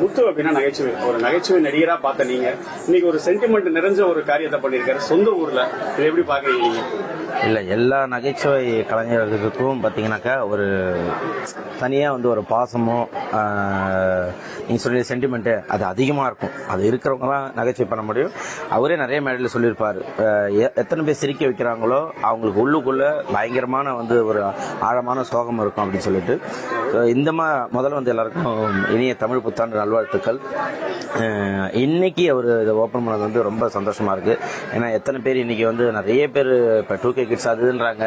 முத்து அப்படின்னா நகைச்சுவை, ஒரு நகைச்சுவை நடிகரா பார்த்த நீங்க இன்னைக்கு ஒரு சென்டிமெண்ட் நிறைஞ்ச ஒரு காரியத்தை பண்ணிருக்காரு சொந்த ஊர்ல. இதை எப்படி பாக்குறீங்க நீங்க? இல்லை, எல்லா நகைச்சுவை கலைஞர்களுக்கும் பார்த்தீங்கன்னாக்கா ஒரு தனியாக வந்து ஒரு பாசமோ நீங்கள் சொல்லி சென்டிமெண்ட்டு அது அதிகமாக இருக்கும். அது இருக்கிறவங்க தான் நகைச்சுவை பண்ண முடியும். அவரே நிறைய மேடையில் சொல்லியிருப்பார், எத்தனை பேர் சிரிக்க வைக்கிறாங்களோ அவங்களுக்கு உள்ளுக்குள்ளே பயங்கரமான வந்து ஒரு ஆழமான சோகம் இருக்கும் அப்படின்னு சொல்லிட்டு. இந்த முதல்ல வந்து எல்லாருக்கும் இனிய தமிழ் புத்தாண்டு நல்வாழ்த்துக்கள். இன்னைக்கு அவர் இதை ஓப்பன் பண்ணது வந்து ரொம்ப சந்தோஷமாக இருக்குது. ஏன்னா எத்தனை பேர் இன்னைக்கு வந்து நிறைய பேர் இப்போ 2K கிட்ஸ் அதுன்றாங்க,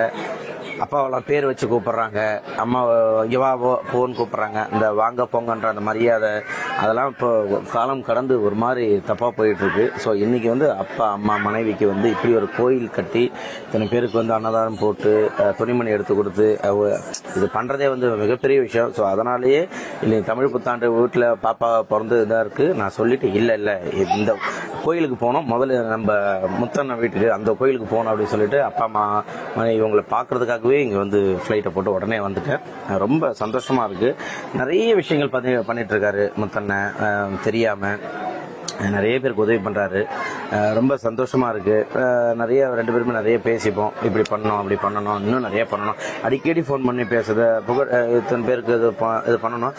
அப்பாவெல்லாம் பேர் வச்சு கூப்பிட்றாங்க, அம்மா இங்கே வா போன்னு கூப்பிட்றாங்க. இந்த வாங்க போங்கன்ற அந்த மரியாதை அதெல்லாம் இப்போ காலம் கடந்து ஒரு மாதிரி தப்பாக போயிட்டுருக்கு. ஸோ இன்றைக்கி வந்து அப்பா அம்மா மனைவிக்கு வந்து இப்படி ஒரு கோயில் கட்டி இத்தனை பேருக்கு வந்து அன்னதானம் போட்டு துணிமணி எடுத்து கொடுத்து இது பண்ணுறதே வந்து மிகப்பெரிய விஷயம். ஸோ அதனாலேயே இன்னைக்கு தமிழ் புத்தாண்டு வீட்டில் பாப்பா பிறந்து இதாக இருக்குது. நான் சொல்லிட்டு இல்லை இந்த கோயிலுக்கு போனோம், முதல்ல நம்ம முத்தண்ணன் வீட்டுக்கு அந்த கோயிலுக்கு போகணும் அப்படின்னு சொல்லிட்டு அப்பா அம்மா மனைவி இவங்களை பார்க்கறதுக்காகவே இங்கே வந்து ஃப்ளைட்டை போட்டு உடனே வந்துட்டேன். ரொம்ப சந்தோஷமாக இருக்குது. நிறைய விஷயங்கள் பண்ணிட்டு இருக்காரு முத்தண்ணன், தெரியாமல் நிறைய பேருக்கு உதவி பண்ணுறாரு. ரொம்ப சந்தோஷமாக இருக்குது. நிறைய ரெண்டு பேருமே நிறைய பேசிப்போம், இப்படி பண்ணணும் அப்படி பண்ணணும், இன்னும் நிறைய பண்ணணும். அடிக்கடி ஃபோன் பண்ணி பேசுறது, இத்தனை பேருக்கு இது பண்ணணும்,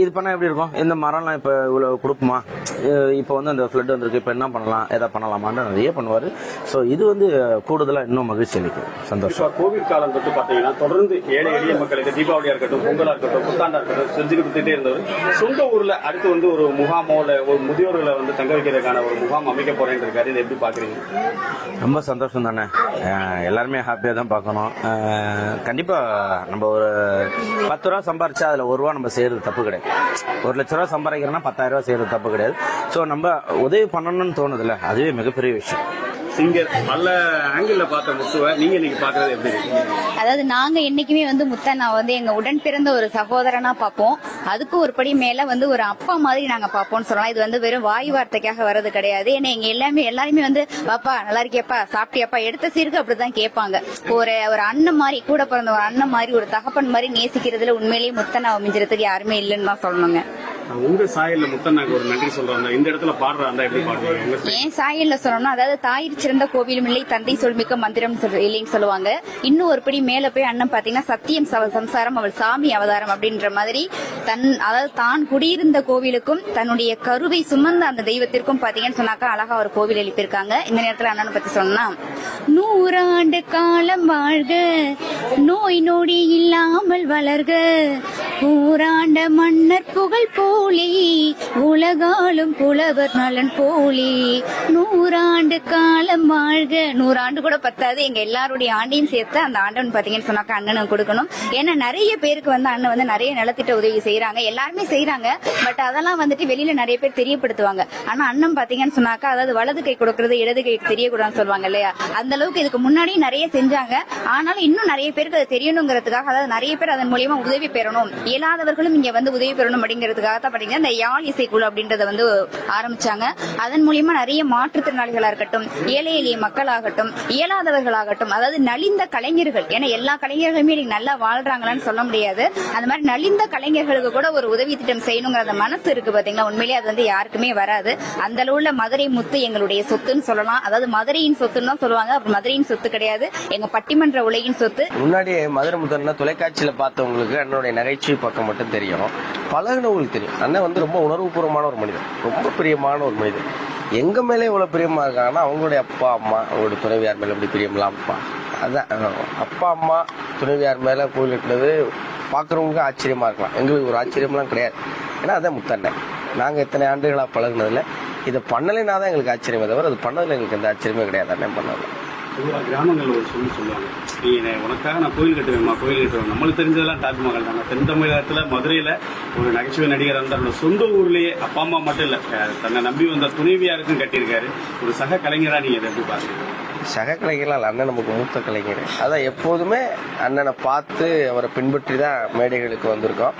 இது பண்ணால் எப்படி இருக்கும், இந்த மரம்லாம் இப்போ இவ்வளோ கொடுக்குமா, இப்போ வந்து அந்த ஃப்ளட் வந்திருக்கு, இப்போ என்ன பண்ணலாம், எதாவது பண்ணலாமான்னு நிறைய பண்ணுவார். ஸோ இது வந்து கூடுதலாக இன்னும் மகிழ்ச்சி அளிக்கும், சந்தோஷம். கோவிட் காலம் தொட்டு பார்த்தீங்கன்னா தொடர்ந்து ஏழை எளிய மக்களுக்கு தீபாவளியாக இருக்கட்டும், பொங்கலாக இருக்கட்டும், புத்தாண்டாக இருக்கட்டும் செஞ்சு கொடுத்துட்டே இருந்தவர் சொந்த ஊரில் அடுத்து வந்து ஒரு முகாமோ இல்லை ஒரு முதியோர்களை வந்து தங்க வைக்கிறதுக்கான ஒரு முகாம் அமைக்க போறேன்னு இருக்காரு. இதை எப்படி பாக்குறீங்க? ரொம்ப சந்தோஷம் தானே. எல்லாருமே ஹாப்பியா தான் பார்க்கணும். கண்டிப்பா நம்ம ஒரு 10 ரூபா சம்பாரிச்சா அதுல 1 ரூபா நம்ம செய்யறது தப்பு கிடையாது. 1 லட்ச ரூபா சம்பாதிக்கிறோம்னா 10,000 ரூபா செய்யறது தப்பு கிடையாது. ஸோ நம்ம உதவி பண்ணணும்னு தோணுதுல்ல, அதுவே மிகப்பெரிய விஷயம். சிங்கர் நல்ல ஆங்கிள் பார்த்த முத்துவை நீங்க இன்னைக்கு பாக்குறது எப்படி? அதாவது நாங்க என்னைக்குமே வந்து முத்தண்ணா வந்து எங்க உடன் பிறந்த ஒரு சகோதரனா பார்ப்போம். அதுக்கு ஒரு படி மேல வந்து ஒரு அப்பா மாதிரி நாங்க பார்ப்போம்னு சொல்லலாம். இது வந்து வெறும் வாய் வார்த்தைக்காக வர்றது கிடையாது. ஏன்னா எங்க எல்லாருமே வந்து பாப்பா நல்லா இருக்கியப்பா, சாப்பிட்டியாப்பா, எடுத்த சீருக்கு அப்படிதான் கேட்பாங்க. ஒரு அண்ணன் மாதிரி, கூட பிறந்த ஒரு அண்ணன் மாதிரி, ஒரு தகப்பன் மாதிரி நேசிக்கிறதுல உண்மையிலேயே முத்தண்ணா மிஞ்சுறதுக்கு யாருமே இல்லைன்னு தான் சொல்லணுங்க. உங்க சாயல்ல முத்தண்ணாக்கு ஒரு நன்றி சொல்றாங்க, இந்த இடத்துல பாடுறாங்க, எப்படி பாடுறீங்க? ஏன் சாயல்ல சொல்லணும்னா, அதாவது தாயிற் சிறந்த கோவிலும் இல்லை, தந்தை சொல்மிக்க மந்திரம் இல்லைன்னு சொல்லுவாங்க. இன்னும் ஒரு படி மேல போய் அண்ணன் பாத்தீங்கன்னா சத்தியம் சம்சாரம் அவள் சாமி அவதாரம் அப்படின்ற மாதிரி அதாவது தான் குடியிருந்த கோவிலுக்கும் தன்னுடைய கருவை சுமந்த அந்த தெய்வத்திற்கும் பாத்தீங்கன்னு சொன்னாக்கா அழகா ஒரு கோவில் எழுப்பியிருக்காங்க. இந்த நேரத்துல அண்ணனை பத்தி சொன்னா, 100 ஆண்டு காலம் வாழ்க, நோய் நொடி இல்லாமல் வளர்க, ஊராண்ட மன்னர் புகழ் போலி, உலகாலும் புலவர் நலன் போலி, 100 ஆண்டு காலம் வாழ்க. 100 ஆண்டு கூட பத்தாது, எங்க எல்லாருடைய ஆண்டையும் சேர்த்து அந்த ஆண்டவன் பாத்தீங்கன்னு சொன்னாக்கா அண்ணனுக்கு கொடுக்கணும். ஏன்னா நிறைய பேருக்கு வந்து அண்ணன் வந்து நிறைய நலத்திட்ட உதவி செய்யறாங்க, எல்லாருமே செய்யறாங்க. பட் அதெல்லாம் வந்துட்டு வெளியில நிறைய பேர் தெரியப்படுத்துவாங்க. ஆனா அண்ணன் பாத்தீங்கன்னு சொன்னாக்கா, அதாவது வலது கை கொடுக்கறது இடது கை தெரியக்கூடாதுன்னு சொல்லுவாங்க இல்லையா, அந்த அளவுக்கு இதுக்கு முன்னாடி நிறைய செஞ்சாங்க. ஆனாலும் இன்னும் நிறைய பேருக்கு அது தெரியணுங்கிறதுக்காக, அதாவது நிறைய பேர் அதன் மூலியமா உதவி பெறணும், இயலாதவர்களும் இங்க வந்து உதவி பெறணும் அப்படிங்கிறதுக்காக தான் பாத்தீங்கன்னா இந்த யாழ் இசைக்குழு அப்படின்றத வந்து ஆரம்பிச்சாங்க. அதன் மூலியமா நிறைய மாற்றுத்திறனாளிகளா இருக்கட்டும், ஏழை எளிய மக்களாகட்டும், இயலாதவர்களாகட்டும், அதாவது நலிந்த கலைஞர்கள், ஏன்னா எல்லா கலைஞர்களுமே இன்னைக்கு நல்லா வாழ்றாங்களான்னு சொல்ல முடியாது. அந்த மாதிரி நலிந்த கலைஞர்களுக்கு கூட ஒரு உதவி திட்டம் செய்யணுங்கிற அந்த மனசு இருக்கு பாத்தீங்களா, உண்மையிலேயே அது வந்து யாருக்குமே வராது. அந்த அளவுல மதுரை முத்து எங்களுடைய சொத்துன்னு சொல்லலாம். அதாவது மதுரையின் சொத்துன்னு தான் சொல்லுவாங்க, அப்ப மதுரையின் சொத்து கிடையாது, எங்க பட்டிமன்ற உலகின் சொத்து. முன்னாடி மதுரை முத்தன்னா தொலைக்காட்சியில பார்த்தவங்களுக்கு என்னுடைய நகைச்சுவை பக்கம் மட்டும் தெரியும், பழகினவங்களுக்கு தெரியும். அண்ணன் வந்து ரொம்ப உணர்வுபூர்வமான ஒரு மனிதன், ரொம்ப பிரியமான ஒரு மனிதன். எங்க மேலே இவ்வளவு பிரியமா இருக்காங்கன்னா அவங்களுடைய அப்பா அம்மா, அவங்களுடைய துணைவியார் மேல எப்படி பிரியம்லாம் அப்பா, அதான் அப்பா அம்மா துணைவியார் மேல கோயில் கட்டுறது பாக்குறவங்களுக்கு ஆச்சரியமா இருக்கலாம், எங்களுக்கு ஒரு ஆச்சரியம்லாம் கிடையாது. ஏன்னா அதான் முத்தண்ணன். நாங்க எத்தனை ஆண்டுகளா பழகினதுல இதை பண்ணலைன்னா தான் எங்களுக்கு ஆச்சரியமே தவிர அது பண்ணதுல எங்களுக்கு எந்த ஆச்சரியமே கிடையாது. அண்ணன் பண்ணதில்லை. கிராமங்கள் ஒரு சொல்லுவாங்க, நீ உனக்காக நான் கோயில் கட்டுவேன்மா, கோயில் கட்டுவேன். நம்மளுக்கு தெரிஞ்சதெல்லாம் தாஜ்மஹால் தாங்க. தென் தமிழகத்துல மதுரையில ஒரு நகைச்சுவை நடிகர் வந்து அவரோட சொந்த ஊர்லயே அப்பா அம்மா மட்டும் இல்ல, தன்னை நம்பி வந்த துணைவியாருக்கும் கட்டியிருக்காரு. ஒரு சக கலைஞரா நீங்க எப்படி பாக்குறீங்க? சக கலைஞர்கள் அண்ணன் நமக்கு மூத்த கலைஞர். அதான் எப்போதுமே அண்ணனை பார்த்து அவரை பின்பற்றி தான் மேடைகளுக்கு வந்திருக்கோம்.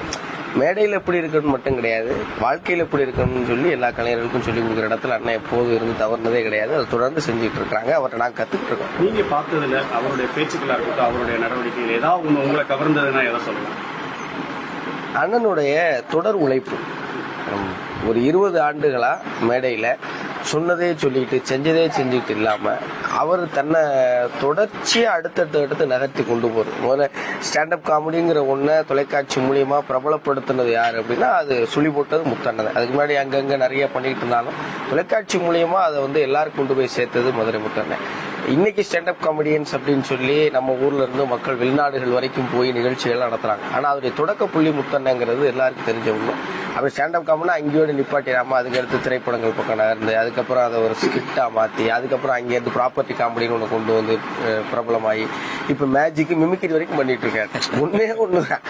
மேடையில் எப்படி இருக்கணும்னு மட்டும் கிடையாது, வாழ்க்கையில் எப்படி இருக்கணும்னு சொல்லி எல்லா கலைஞர்களுக்கும் சொல்லிக் கொடுக்குற இடத்துல அண்ணன் எப்போதும் இருந்து தவறுனதே கிடையாது. அதை தொடர்ந்து செஞ்சுட்டு இருக்காங்க. அவரை நாங்கள் கற்றுக்கிட்டு இருக்கோம். நீங்க பார்த்ததுல அவருடைய பேச்சுக்களா இருக்கட்டும், அவருடைய நடவடிக்கைகள் ஏதாவது ஒன்று உங்களை கவர்ந்ததுன்னா எதை சொல்லலாம்? அண்ணனுடைய தொடர் உழைப்பு, ஒரு 20 ஆண்டுகளா மேடையில சொன்னதே சொல்லிட்டு செஞ்சதே செஞ்சுட்டு இல்லாம அவர் தன்னை தொடர்ச்சியா அடுத்தடுத்து நகர்த்தி கொண்டு போறது. முதல்ல ஸ்டாண்டப் காமெடிங்கிற ஒன்றை தொலைக்காட்சி மூலியமா பிரபலப்படுத்தினது யாரு அப்படின்னா அது சொல்லி போட்டது முத்தண்ணன். அதுக்கு முன்னாடி அங்கங்க நிறைய பண்ணிட்டு இருந்தாலும் தொலைக்காட்சி மூலியமா அதை வந்து எல்லாருக்கும் கொண்டு போய் சேர்த்தது மதுரை முத்தண்ணன். இன்னைக்கு ஸ்டாண்டப் காமெடியன்ஸ் அப்படின்னு சொல்லி நம்ம ஊர்ல இருந்து மக்கள் வெளிநாடுகள் வரைக்கும் போய் நிகழ்ச்சிகள் நடத்துறாங்க. ஆனா அதோடைய தொடக்க புள்ளி முத்தண்ணங்கிறது எல்லாருக்கும் தெரிஞ்ச உண்மை. அப்படி ஸ்டாண்டப் காமெடினா அங்கேயோட நிப்பாட்டிடாம அதுக்கடுத்து திரைப்படங்கள் பக்கம் நகர்ந்து அதுக்கப்புறம் அதை ஒரு ஸ்கிரிப்டா மாத்தி அதுக்கப்புறம் அங்கேருந்து ப்ராப்பர்ட்டி காமெடின்னு ஒன்று கொண்டு வந்து பிரபலமாகி இப்ப மேஜிக் மிமிக்ரி வரைக்கும் பண்ணிட்டு இருக்கேன். உண்மையே ஒண்ணுதான்,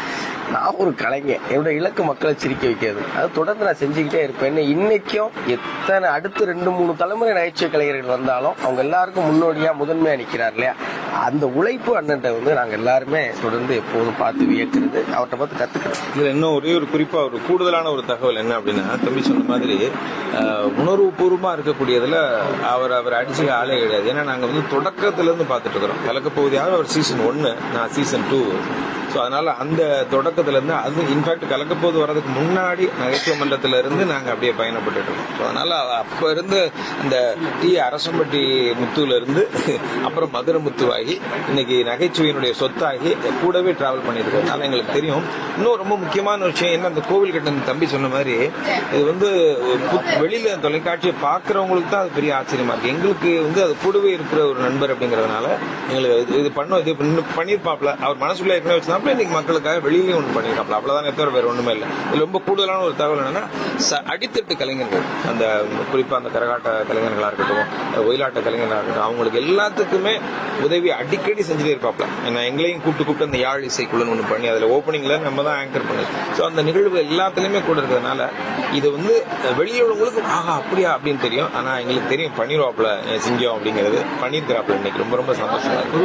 நான் ஒரு கலைஞர், என்னோட இலக்கு மக்களை சிரிக்க வைக்கிறது. அது தொடர்ந்து நான் செஞ்சுக்கிட்டே இருப்பேன். இன்னைக்கும் எத்தனை அடுத்து 2-3 தலைமுறை நகைச்சுவை கலைஞர்கள் வந்தாலும் அவங்க எல்லாருக்கும் முன்னோடியா முதன்மையா நிக்கிறார் இல்லையா, அந்த உழைப்பு அண்ணன்ட்ட வந்து நாங்க எல்லாருமே தொடர்ந்து எப்போதும் பார்த்து வியக்கிறது, அவர்கிட்ட பார்த்து கத்துக்கிறோம். இதுல இன்னும் ஒரே ஒரு குறிப்பா ஒரு கூடுதலான ஒரு தகவல் என்ன அப்படின்னா, தம்பி சொன்ன மாதிரி உணர்வு பூர்வமா இருக்கக்கூடியதுல அவர் அடிச்சுக்க ஆளே கிடையாது. ஏன்னா நாங்க வந்து தொடக்கத்துல இருந்து பார்த்துட்டு இருக்கிறோம். கலக்க போகுதியாக ஒரு சீசன் 1, நான் சீசன் 2. ஸோ அதனால அந்த தொடக்கத்துல இருந்து அது இன்ஃபேக்ட் கலக்கப்போது வர்றதுக்கு முன்னாடி நகைச்சுவை மன்றத்துல இருந்து நாங்க அப்படியே பயணப்பட்டு இருக்கோம். ஸோ அதனால அப்ப இருந்து அந்த அரசம்பட்டி முத்துல இருந்து அப்புறம் மதுரை முத்துவாகி இன்னைக்கு நகைச்சுவையினுடைய சொத்தாகி கூடவே டிராவல் பண்ணியிருக்கோம். அதனால எங்களுக்கு தெரியும். இன்னும் ரொம்ப முக்கியமான விஷயம் என்ன, அந்த கோவில் கட்ட தம்பி சொன்ன மாதிரி இது வந்து வெளியில தொலைக்காட்சியை பாக்குறவங்களுக்கு தான் அது பெரிய ஆச்சரியமா இருக்கு. எங்களுக்கு வந்து அது கூடவே இருக்கிற ஒரு நண்பர் அப்படிங்கறதுனால எங்களுக்கு இது பண்ணிருப்பாப்ல, அவர் மனசுக்குள்ள ஏற்கனவே வச்சுதான் இன்னைக்கு மக்களுக்காக வெளியிலேயே ஒன்று பண்ணிருக்காப்ல, அவ்வளவுதான், தவிர வேற ஒண்ணுமே இல்லை. இது ரொம்ப கூடுதலான ஒரு தகவல் என்னன்னா, அடித்தட்டு கலைஞர்கள், அந்த குறிப்பா அந்த கரகாட்ட கலைஞர்களா இருக்கட்டும், ஒயிலாட்ட கலைஞர்களா இருக்கட்டும், அவங்களுக்கு எல்லாத்துக்குமே உதவி அடிக்கடி செஞ்சுட்டே இருப்பாப்ல. ஏன்னா எங்களையும் கூப்பிட்டு அந்த யாழ் இசைக்குழுன்னு ஒன்று பண்ணி அதுல ஓப்பனிங்ல நம்ம தான் ஆங்கர் பண்ணி, ஸோ அந்த நிகழ்வு எல்லாத்துலயுமே கூட இருக்கிறதுனால இது வந்து வெளியே உள்ளவங்களுக்கு ஆஹா அப்படியா அப்படின்னு தெரியும். ஆனா எங்களுக்கு தெரியும் பண்ணிடுவாப்ல சிங்கம் அப்படிங்கிறது பண்ணியிருக்கிறாப்ல. இன்னைக்கு ரொம்ப ரொம்ப சந்தோஷமா இருக்கு.